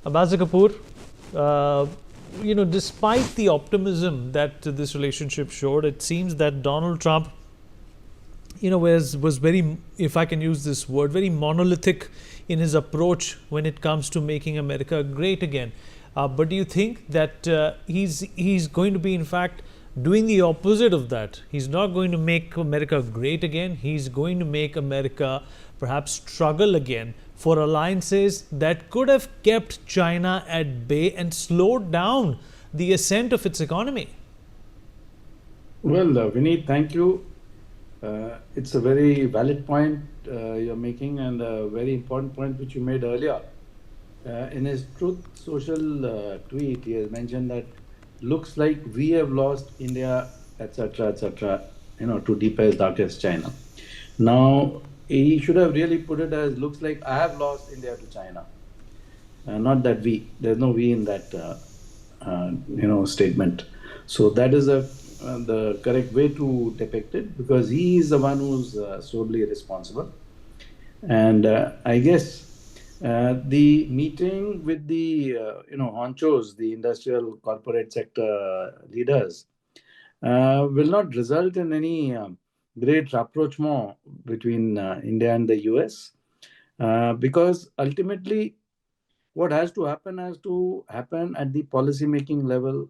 Ambassador Kapur, uh, despite the optimism that this relationship showed, it seems that Donald Trump, was very, if I can use this word, very monolithic in his approach when it comes to making America great again. But do you think that he's going to be, in fact, doing the opposite of that? He's not going to make America great again. He's going to make America perhaps struggle again for alliances that could have kept China at bay and slowed down the ascent of its economy. Well, Vineet, thank you. It's a very valid point you're making, and a very important point which you made earlier. In his Truth Social tweet, he has mentioned that looks like we have lost India, etc., to deepest, darkest China. Now, he should have really put it as looks like I have lost India to China. Not that we. There's no we in that, statement. So that is the correct way to depict it, because he is the one who's solely responsible. And I guess the meeting with the honchos, the industrial corporate sector leaders, will not result in any great rapprochement between India and the US, because ultimately what has to happen at the policy making level,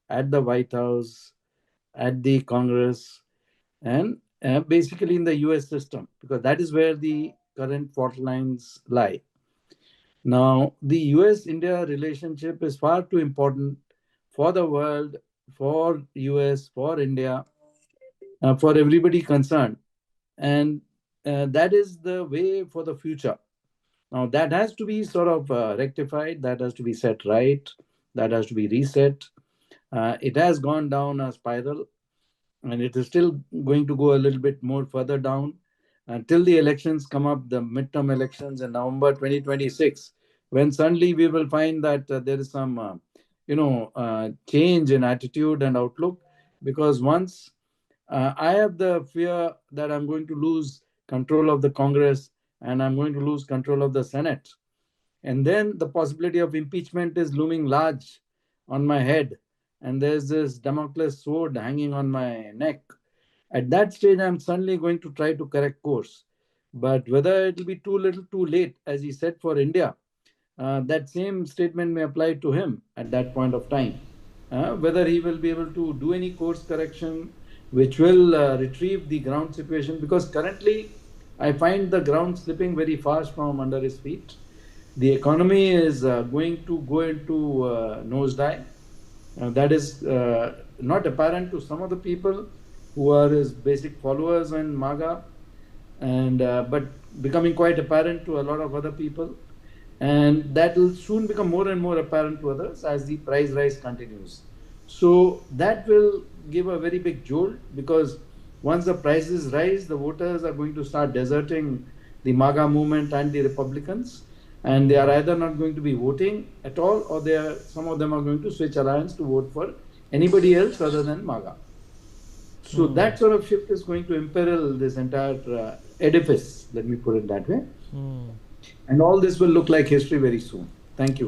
at the White House, at the Congress, and basically in the US system, because that is where the current fault lines lie. Now, the US-India relationship is far too important for the world, for US, for India, for everybody concerned. And that is the way for the future. Now, that has to be sort of rectified, that has to be set right, that has to be reset. It has gone down a spiral, and it is still going to go a little bit more further down until the elections come up, the midterm elections in November 2026, when suddenly we will find that there is some, change in attitude and outlook. Because once I have the fear that I'm going to lose control of the Congress and I'm going to lose control of the Senate. And then the possibility of impeachment is looming large on my head. And there's this Damocles sword hanging on my neck. At that stage, I'm suddenly going to try to correct course. But whether it will be too little, too late, as he said for India, that same statement may apply to him at that point of time. Whether he will be able to do any course correction which will retrieve the ground situation, because currently I find the ground slipping very fast from under his feet. The economy is going to go into nosedive. That is not apparent to some of the people who are his basic followers in MAGA, and but becoming quite apparent to a lot of other people. And that will soon become more and more apparent to others as the price rise continues. So that will give a very big jolt, because once the prices rise, the voters are going to start deserting the MAGA movement and the Republicans. And they are either not going to be voting at all, or some of them are going to switch alliance to vote for anybody else other than MAGA. So that sort of shift is going to imperil this entire edifice, let me put it that way. And all this will look like history very soon. Thank you.